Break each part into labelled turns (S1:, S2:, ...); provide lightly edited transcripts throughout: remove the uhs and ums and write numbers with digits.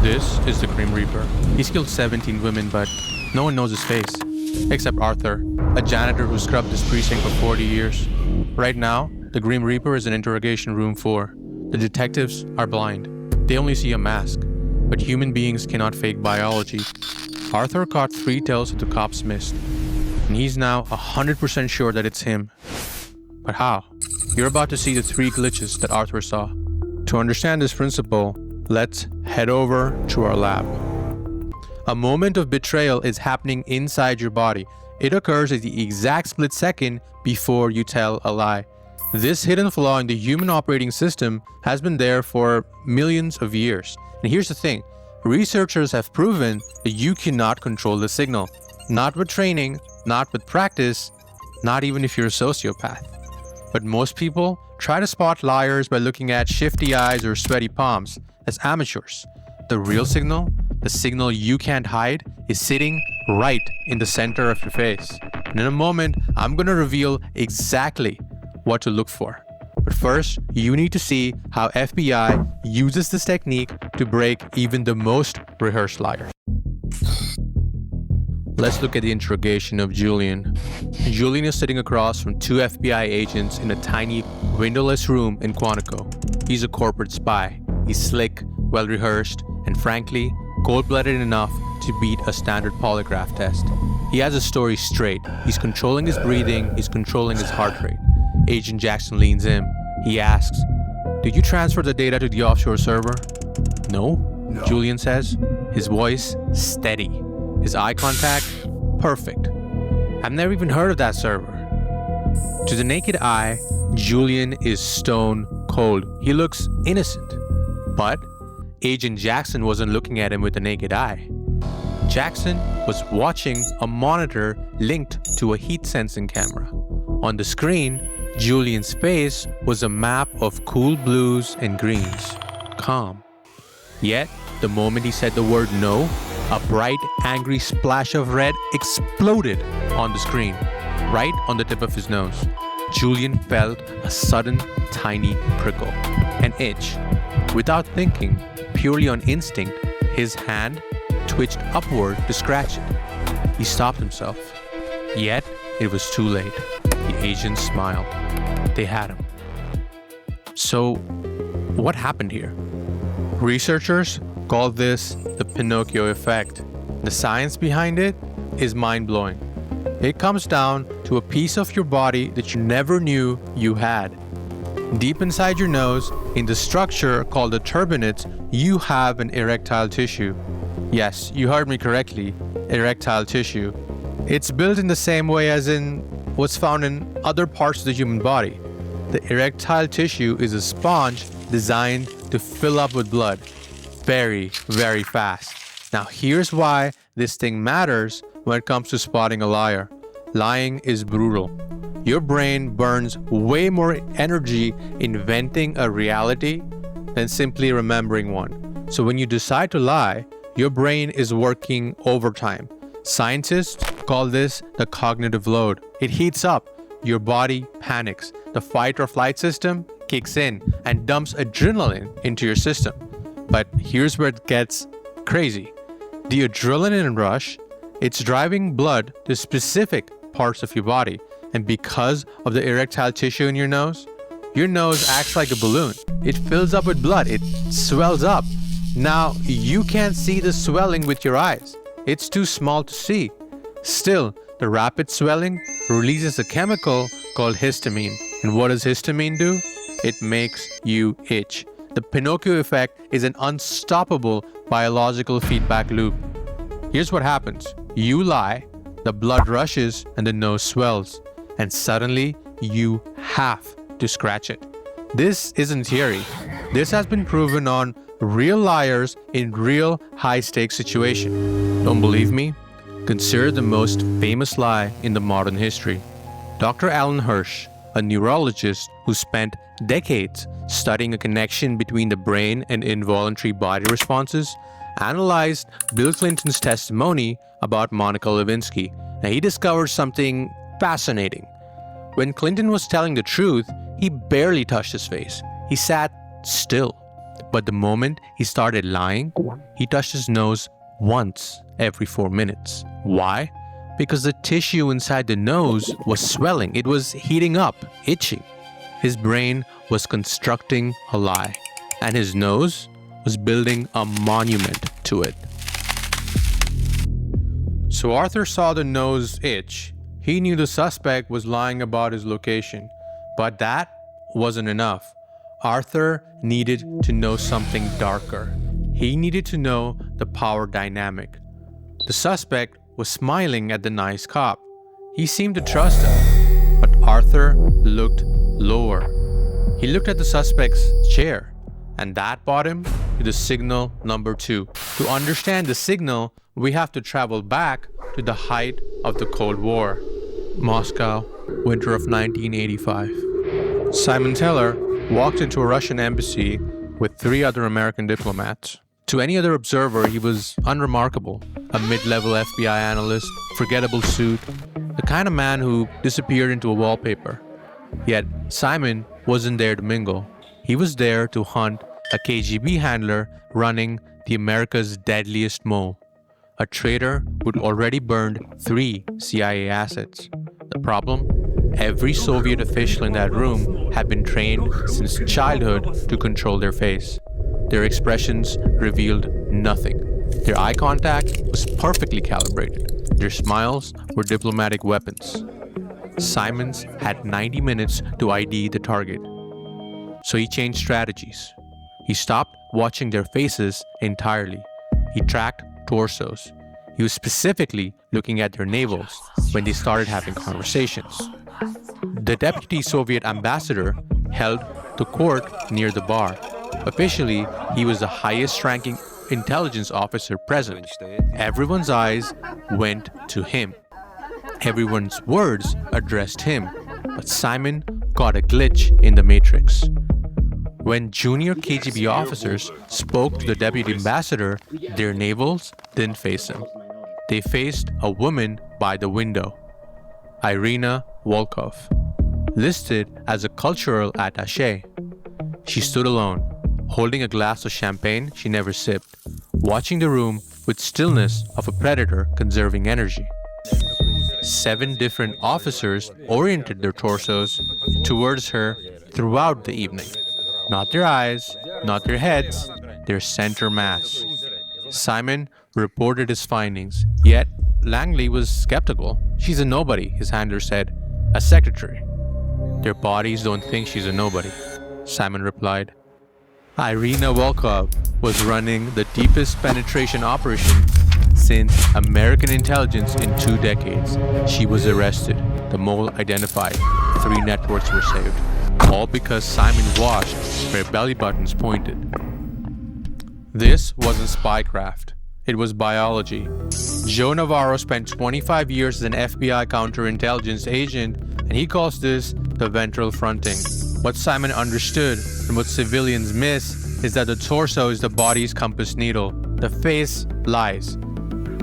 S1: This is the Grim Reaper. He's killed 17 women, but no one knows his face. Except Arthur, a janitor who scrubbed this precinct for 40 years. Right now, the Grim Reaper is in interrogation room 4. The detectives are blind. They only see a mask. But human beings cannot fake biology. Arthur caught 3 tails that the cops missed. And he's now 100% sure that it's him. But how? You're about to see the 3 glitches that Arthur saw. To understand this principle, let's head over to our lab. A moment of betrayal is happening inside your body. It occurs at the exact split second before you tell a lie. This hidden flaw in the human operating system has been there for millions of years. And here's the thing, researchers have proven that you cannot control the signal. Not with training, not with practice, not even if you're a sociopath. But most people try to spot liars by looking at shifty eyes or sweaty palms as amateurs. The real signal, the signal you can't hide, is sitting right in the center of your face. And in a moment, I'm going to reveal exactly what to look for. But first, you need to see how FBI uses this technique to break even the most rehearsed liars. Let's look at the interrogation of Julian. Julian is sitting across from 2 FBI agents in a tiny, windowless room in Quantico. He's a corporate spy. He's slick, well-rehearsed, and frankly, cold-blooded enough to beat a standard polygraph test. He has his story straight. He's controlling his breathing, he's controlling his heart rate. Agent Jackson leans in. He asks, "Did you transfer the data to the offshore server?" No, Julian says, his voice steady. His eye contact, perfect. I've never even heard of that server. To the naked eye, Julian is stone cold. He looks innocent. But Agent Jackson wasn't looking at him with the naked eye. Jackson was watching a monitor linked to a heat sensing camera. On the screen, Julian's face was a map of cool blues and greens. Calm. Yet, the moment he said the word no, a bright, angry splash of red exploded on the screen, right on the tip of his nose. Julian felt a sudden, tiny prickle, an itch. Without thinking, purely on instinct, his hand twitched upward to scratch it. He stopped himself. Yet, it was too late. The agents smiled. They had him. So, what happened here? Researchers call this the Pinocchio Effect. The science behind it is mind-blowing. It comes down to a piece of your body that you never knew you had. Deep inside your nose, in the structure called the turbinate, you have an erectile tissue. Yes, you heard me correctly, erectile tissue. It's built in the same way as in what's found in other parts of the human body. The erectile tissue is a sponge designed to fill up with blood very, very fast. Now here's why this thing matters when it comes to spotting a liar. Lying is brutal. Your brain burns way more energy inventing a reality than simply remembering one. So when you decide to lie, your brain is working overtime. Scientists call this the cognitive load. It heats up. Your body panics. The fight or flight system kicks in and dumps adrenaline into your system. But here's where it gets crazy. The adrenaline rush, it's driving blood to specific parts of your body. And because of the erectile tissue in your nose acts like a balloon. It fills up with blood. It swells up. Now, you can't see the swelling with your eyes. It's too small to see. Still, the rapid swelling releases a chemical called histamine. And what does histamine do? It makes you itch. The Pinocchio effect is an unstoppable biological feedback loop. Here's what happens. You lie, the blood rushes, and the nose swells. And suddenly, you have to scratch it. This isn't theory. This has been proven on real liars in real high-stakes situations. Don't believe me? Consider the most famous lie in the modern history. Dr. Alan Hirsch, a neurologist who spent decades studying a connection between the brain and involuntary body responses, analyzed Bill Clinton's testimony about Monica Lewinsky. Now, he discovered something fascinating. When Clinton was telling the truth, he barely touched his face. He sat still. But the moment he started lying, he touched his nose once every 4 minutes. Why? Because the tissue inside the nose was swelling. It was heating up, itching. His brain was constructing a lie, and his nose was building a monument to it. So Arthur saw the nose itch. He knew the suspect was lying about his location, but that wasn't enough. Arthur needed to know something darker. He needed to know the power dynamic. The suspect was smiling at the nice cop. He seemed to trust him, but Arthur looked lower. He looked at the suspect's chair, and that brought him to the signal number 2. To understand the signal, we have to travel back to the height of the Cold War. Moscow, winter of 1985. Simon Teller walked into a Russian embassy with 3 other American diplomats. To any other observer, he was unremarkable. A mid-level FBI analyst, forgettable suit, the kind of man who disappeared into a wallpaper. Yet Simon wasn't there to mingle. He was there to hunt a KGB handler running the America's deadliest mole. A traitor who'd already burned 3 CIA assets. The problem? Every Soviet official in that room had been trained since childhood to control their face. Their expressions revealed nothing. Their eye contact was perfectly calibrated. Their smiles were diplomatic weapons. Simon's had 90 minutes to ID the target. So he changed strategies. He stopped watching their faces entirely. He tracked torsos. He was specifically looking at their navels when they started having conversations. The deputy Soviet ambassador held the court near the bar. Officially, he was the highest-ranking intelligence officer present. Everyone's eyes went to him. Everyone's words addressed him. But Simon got a glitch in the matrix. When junior KGB officers spoke to the deputy ambassador, their navels didn't face him. They faced a woman by the window, Irina Volkov, listed as a cultural attaché. She stood alone, holding a glass of champagne she never sipped, watching the room with stillness of a predator conserving energy. 7 different officers oriented their torsos towards her throughout the evening. Not their eyes, not their heads, their center mass. Simon reported his findings, yet Langley was skeptical. She's a nobody, his handler said. A secretary. Their bodies don't think she's a nobody, Simon replied. Irina Volkov was running the deepest penetration operation since American intelligence in 2 decades. She was arrested. The mole identified. 3 networks were saved. All because Simon watched where belly buttons pointed. This wasn't spycraft. It was biology. Joe Navarro spent 25 years as an FBI counterintelligence agent, and he calls this the ventral fronting. What Simon understood and what civilians miss is that the torso is the body's compass needle. The face lies.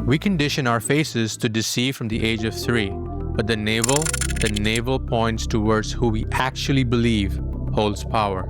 S1: We condition our faces to deceive from the age of 3, but the navel points towards who we actually believe holds power.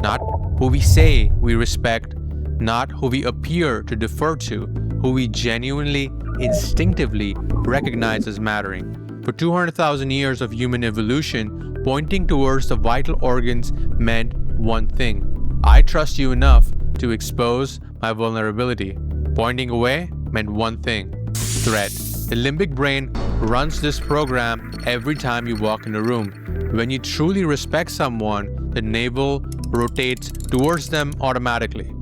S1: Not who we say we respect, not who we appear to defer to, who we genuinely, instinctively recognize as mattering. For 200,000 years of human evolution, pointing towards the vital organs meant one thing. I trust you enough to expose my vulnerability. Pointing away meant one thing. Threat. The limbic brain runs this program every time you walk in a room. When you truly respect someone, the navel rotates towards them automatically.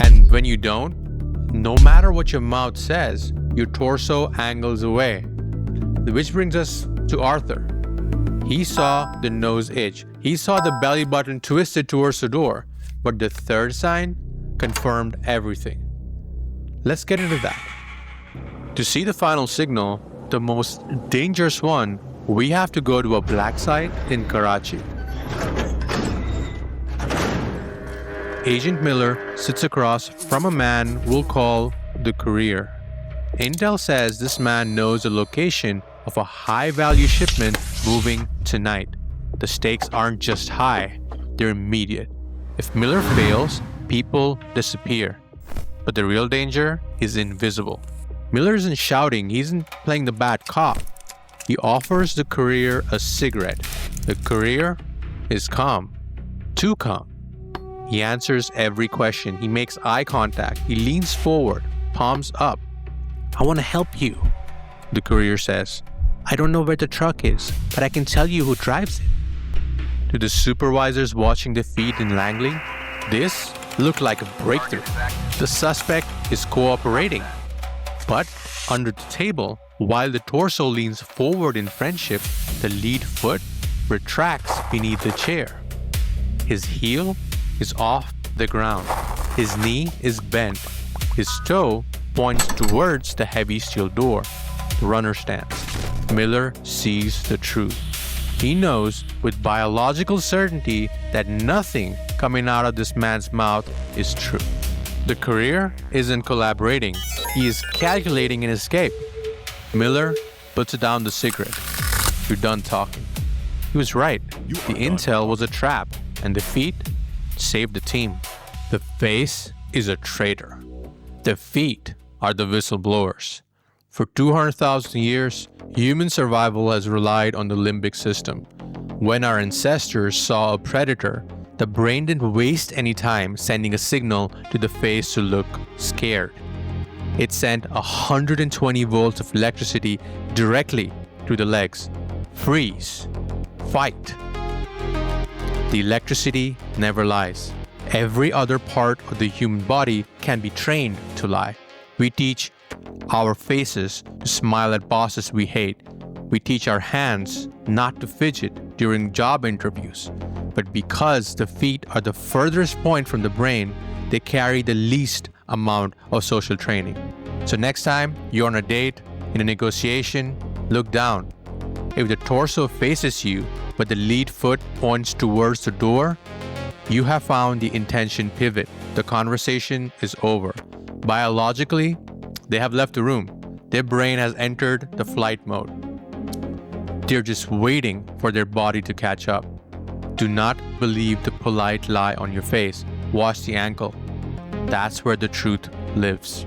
S1: And when you don't, no matter what your mouth says, your torso angles away. Which brings us to Arthur. He saw the nose itch. He saw the belly button twisted towards the door. But the third sign confirmed everything. Let's get into that. To see the final signal, the most dangerous one, we have to go to a black site in Karachi. Agent Miller sits across from a man we'll call the courier. Intel says this man knows the location of a high-value shipment moving tonight. The stakes aren't just high, they're immediate. If Miller fails, People disappear. But the real danger is invisible. Miller isn't shouting, he isn't playing the bad cop. He offers the courier a cigarette. The courier is calm. Too calm. He answers every question. He makes eye contact. He leans forward, palms up. "I want to help you," the courier says. "I don't know where the truck is, but I can tell you who drives it." To the supervisors watching the feed in Langley, this looked like a breakthrough. The suspect is cooperating. But under the table, while the torso leans forward in friendship, the lead foot retracts beneath the chair. His heel is off the ground. His knee is bent. His toe points towards the heavy steel door. The runner stands. Miller sees the truth. He knows with biological certainty that nothing coming out of this man's mouth is true. The courier isn't collaborating. He is calculating an escape. Miller puts down the cigarette. "You're done talking." He was right. The intel was a trap, and the feet saved the team. The face is a traitor. The feet are the whistleblowers. For 200,000 years, human survival has relied on the limbic system. When our ancestors saw a predator, the brain didn't waste any time sending a signal to the face to look scared. It sent 120 volts of electricity directly to the legs. Freeze. Fight. The electricity never lies. Every other part of the human body can be trained to lie. We teach our faces to smile at bosses we hate. We teach our hands not to fidget during job interviews. But because the feet are the furthest point from the brain, they carry the least amount of social training. So next time you're on a date, in a negotiation, look down. If the torso faces you, but the lead foot points towards the door, you have found the intention pivot. The conversation is over. Biologically, they have left the room. Their brain has entered the flight mode. They're just waiting for their body to catch up. Do not believe the polite lie on your face. Watch the ankle. That's where the truth lives.